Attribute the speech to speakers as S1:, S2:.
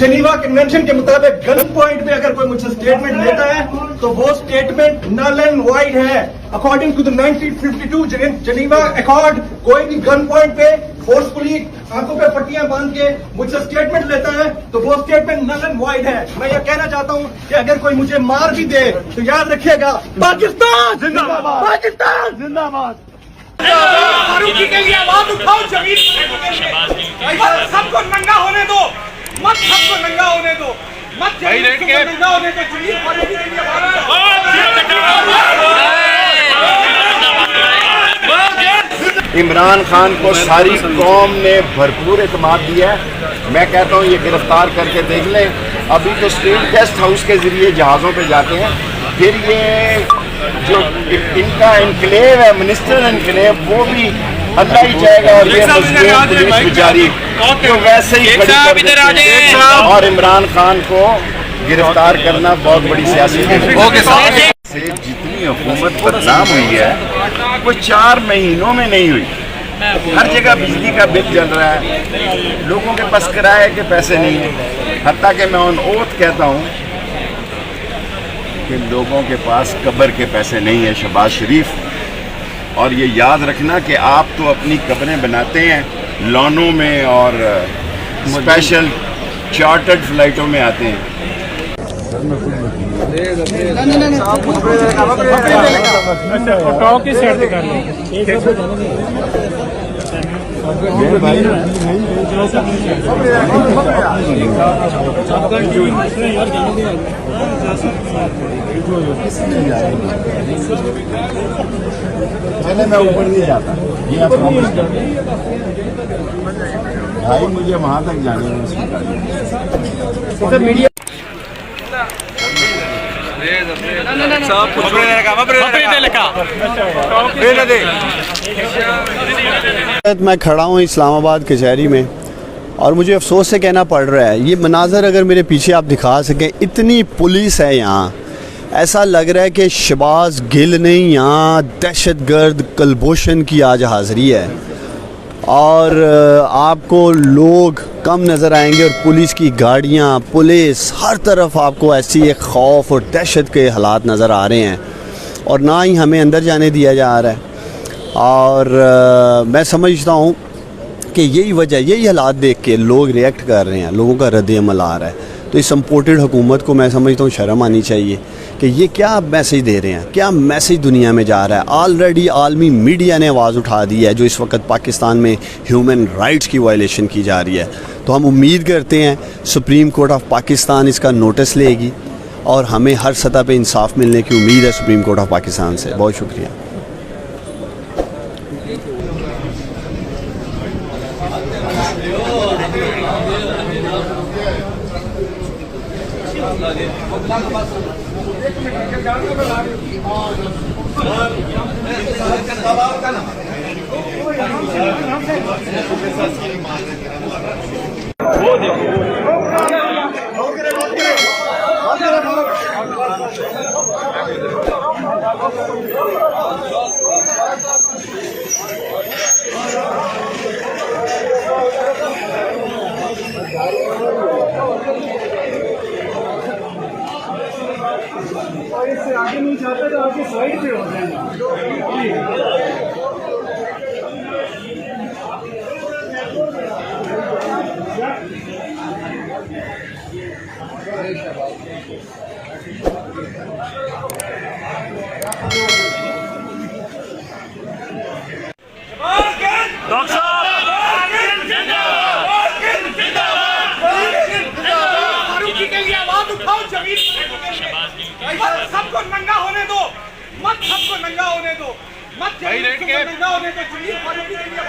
S1: Geneva convention के मुताबिक gun point पे अगर कोई मुझसे स्टेटमेंट लेता है तो वो स्टेटमेंट नल एंड वाइड है। According to the 1952 Geneva accord, कोई भी गन पॉइंट पे फोर्सफुली आंखों पे पट्टियां बांध के मुझसे स्टेटमेंट लेता है तो वो स्टेटमेंट नल एंड वाइड है। मैं ये कहना चाहता हूँ कि अगर कोई मुझे मार भी दे तो याद रखिएगा, पाकिस्तान जिंदाबाद, पाकिस्तान जिंदाबाद।
S2: फारूकी के लिए आवाज उठाओ, जमीन मत सबको नंगा होने दो, मत सबको नंगा होने दो, मत नंगा होने दो, जमीन फारूकी के लिए
S3: इमरान खान को सारी कौम ने भरपूर एतमाद दिया है। मैं कहता हूँ ये गिरफ्तार करके देख लें। अभी तो स्टेट गेस्ट हाउस के जरिए जहाज़ों पे जाते हैं, फिर ये जो इनका इनकलेव है, मिनिस्टर इनकलेव, वो भी अल्लाह ही चाहेगा और ये मजबूत पुलिस बेचारी तो वैसे ही खड़ी कर देती है। और इमरान खान को गिरफ्तार करना बहुत बड़ी सियासी से जितनी हुकूमत बदनाम हुई है वो 4 महीनों में नहीं हुई। हर जगह बिजली का बिल चल रहा है, लोगों के पास किराए के पैसे नहीं है। हत्ता कि मैं ऑन ओथ कहता हूँ कि लोगों के पास कब्र के पैसे नहीं है, शहबाज शरीफ। और ये याद रखना कि आप तो अपनी कब्रें बनाते हैं लॉनों में और स्पेशल चार्टर्ड फ्लाइटों में आते हैं। पहले मैं ऊपर नहीं जाता, ये आप प्रॉमिस कर भाई, मुझे वहां तक जाने में मीडिया मैं खड़ा हूँ इस्लामाबाद कचहरी में और मुझे अफसोस से कहना पड़ रहा है, ये मनाजर अगर मेरे पीछे आप दिखा सकें, इतनी पुलिस है यहाँ, ऐसा लग रहा है कि शहबाज गिल नहीं, यहाँ दहशतगर्द कलभूषण की आज हाज़िरी है। और आपको लोग कम नज़र आएंगे और पुलिस की गाड़ियाँ, पुलिस हर तरफ आपको ऐसी एक खौफ और दहशत के हालात नज़र आ रहे हैं और ना ही हमें अंदर जाने दिया जा रहा है। और मैं समझता हूँ कि यही वजह, यही हालात देख के लोग रिएक्ट कर रहे हैं, लोगों का रद्द-ए-अमल आ रहा है। तो इस इम्पोर्टेड हुकूमत को मैं समझता हूँ शर्म आनी चाहिए कि ये क्या मैसेज दे रहे हैं, क्या मैसेज दुनिया में जा रहा है। ऑलरेडी आलमी मीडिया ने आवाज़ उठा दी है जो इस वक्त पाकिस्तान में ह्यूमन राइट्स की वायलेशन की जा रही है। तो हम उम्मीद करते हैं सुप्रीम कोर्ट ऑफ पाकिस्तान इसका नोटिस लेगी और हमें हर सतह पे इंसाफ मिलने की उम्मीद है सुप्रीम कोर्ट ऑफ पाकिस्तान से। बहुत शुक्रिया।
S1: और इससे आगे नहीं चाहते तो आगे साइड पे हो जाएंगे।
S2: फारूकी के लिए आवाज उठाओ, जमीन मत सबको नंगा होने दो, मत सबको नंगा होने दो, मत नंगा होने दो, जमीन फारूकी के लिए